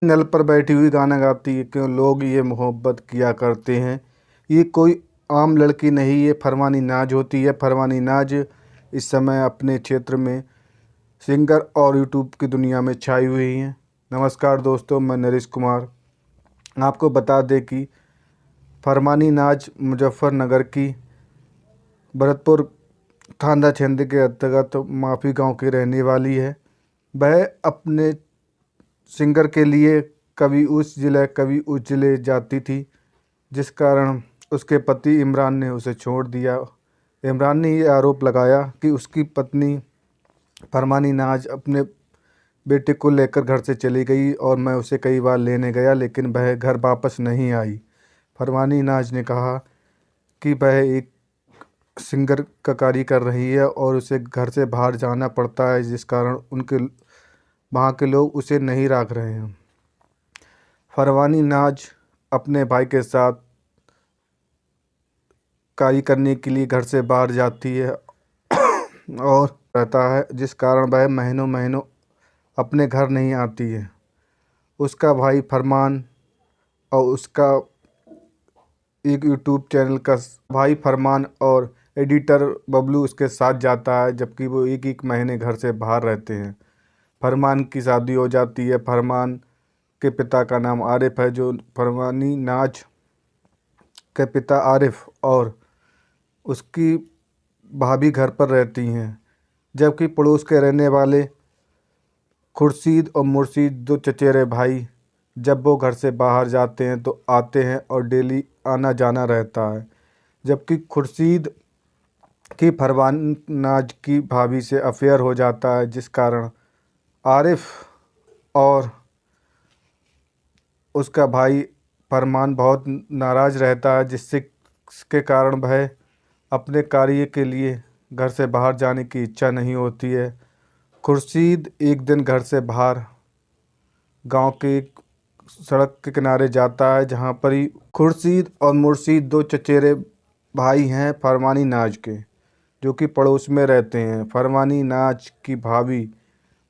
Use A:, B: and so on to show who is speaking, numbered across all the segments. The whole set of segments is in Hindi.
A: नल पर बैठी हुई गाना गाती है, क्यों लोग ये मोहब्बत किया करते हैं। ये कोई आम लड़की नहीं, ये फरमानी नाज होती है। फरमानी नाज इस समय अपने क्षेत्र में सिंगर और यूट्यूब की दुनिया में छाई हुई हैं। नमस्कार दोस्तों, मैं नरेश कुमार आपको बता दें कि फरमानी नाज मुजफ्फरनगर की भरतपुर थाना क्षेत्र के अंतर्गत माफी गांव की रहने वाली है। वह अपने सिंगर के लिए कभी उस ज़िले कभी उस ज़िले जाती थी, जिस कारण उसके पति इमरान ने उसे छोड़ दिया। इमरान ने ये आरोप लगाया कि उसकी पत्नी फरमानी नाज अपने बेटे को लेकर घर से चली गई और मैं उसे कई बार लेने गया, लेकिन वह घर वापस नहीं आई। फरमानी नाज ने कहा कि वह एक सिंगर का कार्य कर रही है और उसे घर से बाहर जाना पड़ता है, जिस कारण उनके वहाँ के लोग उसे नहीं रख रहे हैं। फरमानी नाज अपने भाई के साथ कार्य करने के लिए घर से बाहर जाती है और रहता है, जिस कारण वह महीनों महीनों अपने घर नहीं आती है। उसका भाई फरमान और उसका एक यूट्यूब चैनल का भाई फरमान और एडिटर बबलू उसके साथ जाता है, जबकि वो एक एक महीने घर से बाहर रहते हैं। फरमान की शादी हो जाती है। फरमान के पिता का नाम आरिफ है, जो फरमानी नाज के पिता आरिफ और उसकी भाभी घर पर रहती हैं, जबकि पड़ोस के रहने वाले खुर्शीद और मुर्शीद दो चचेरे भाई, जब वो घर से बाहर जाते हैं तो आते हैं और डेली आना जाना रहता है। जबकि खुर्शीद की फरमान नाज की भाभी से अफेयर हो जाता है, जिस कारण आरिफ और उसका भाई फरमान बहुत नाराज़ रहता है, जिससे के कारण वह अपने कार्य के लिए घर से बाहर जाने की इच्छा नहीं होती है। खुर्शीद एक दिन घर से बाहर गांव के एक सड़क के किनारे जाता है, जहां पर ही खुर्शीद और मुर्शीद दो चचेरे भाई हैं फरमानी नाज के, जो कि पड़ोस में रहते हैं। फरमानी नाज की भाभी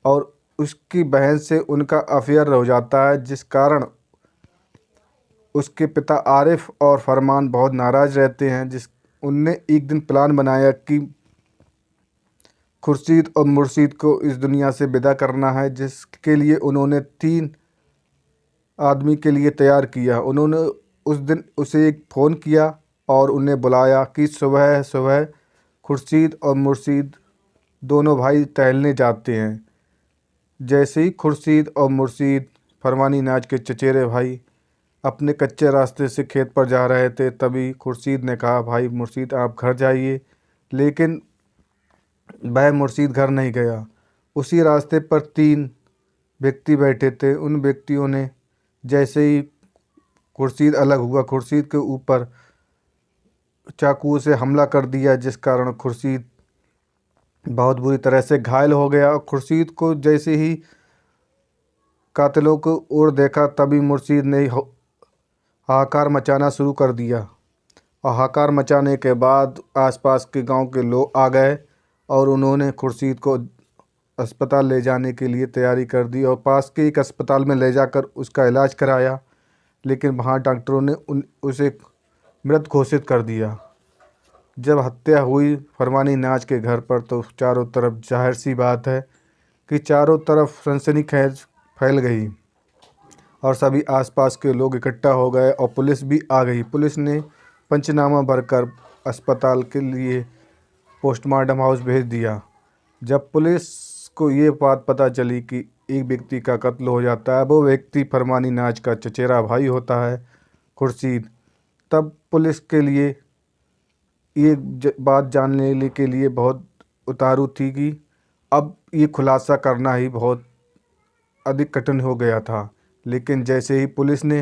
A: और उसकी बहन से उनका अफेयर हो जाता है, जिस कारण उसके पिता आरिफ और फरमान बहुत नाराज़ रहते हैं। उनने एक दिन प्लान बनाया कि खुर्शीद और मुर्शीद को इस दुनिया से विदा करना है, जिसके लिए उन्होंने 3 आदमी के लिए तैयार किया। उन्होंने उस दिन उसे एक फ़ोन किया और उन्हें बुलाया कि सुबह सुबह खुर्शीद और मुर्शीद दोनों भाई टहलने जाते हैं। जैसे ही खुर्शीद और मुर्शीद फरमानी नाज के चचेरे भाई अपने कच्चे रास्ते से खेत पर जा रहे थे, तभी खुर्शीद ने कहा, भाई मुर्शीद आप घर जाइए। लेकिन वह मुर्शीद घर नहीं गया। उसी रास्ते पर 3 व्यक्ति बैठे थे। उन व्यक्तियों ने जैसे ही खुर्शीद अलग हुआ, खुर्शीद के ऊपर चाकू से हमला कर दिया, जिस कारण खुर्शीद बहुत बुरी तरह से घायल हो गया। और खुर्शीद को जैसे ही कातिलों को ओर देखा, तभी मुर्शीद ने हाहाकार मचाना शुरू कर दिया। और हाहाकार मचाने के बाद आसपास के गांव के लोग आ गए और उन्होंने खुर्शीद को अस्पताल ले जाने के लिए तैयारी कर दी और पास के एक अस्पताल में ले जाकर उसका इलाज कराया। लेकिन वहाँ डॉक्टरों ने उसे मृत घोषित कर दिया। जब हत्या हुई फरमानी नाज के घर पर, तो चारों तरफ जाहिर सी बात है कि चारों तरफ सनसनीखेज फैल गई और सभी आसपास के लोग इकट्ठा हो गए और पुलिस भी आ गई। पुलिस ने पंचनामा भरकर अस्पताल के लिए पोस्टमार्टम हाउस भेज दिया। जब पुलिस को ये बात पता चली कि एक व्यक्ति का कत्ल हो जाता है, वो व्यक्ति फरमानी नाज का चचेरा भाई होता है खुर्शीद, तब पुलिस के लिए ये बात जानने के लिए बहुत उतारू थी कि अब ये खुलासा करना ही बहुत अधिक कठिन हो गया था। लेकिन जैसे ही पुलिस ने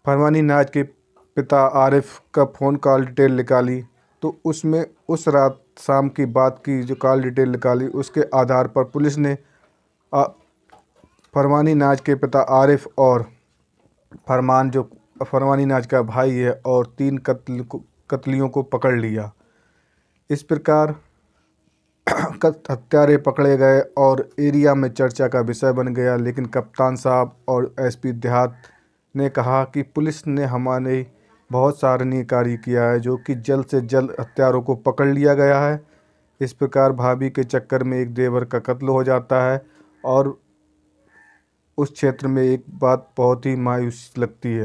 A: फरमानी नाज के पिता आरिफ का फ़ोन कॉल डिटेल निकाली, तो उसमें उस रात शाम की बात की जो कॉल डिटेल निकाली, उसके आधार पर पुलिस ने फरमानी नाज के पिता आरिफ और फरमान जो फरमानी नाज का भाई है और 3 कत्लियों को पकड़ लिया। इस प्रकार हत्यारे पकड़े गए और एरिया में चर्चा का विषय बन गया। लेकिन कप्तान साहब और एसपी देहात ने कहा कि पुलिस ने हमारे बहुत सराहनीय कार्य किया है, जो कि जल्द से जल्द हत्यारों को पकड़ लिया गया है। इस प्रकार भाभी के चक्कर में एक देवर का कत्ल हो जाता है और उस क्षेत्र में एक बात बहुत ही मायूस लगती है।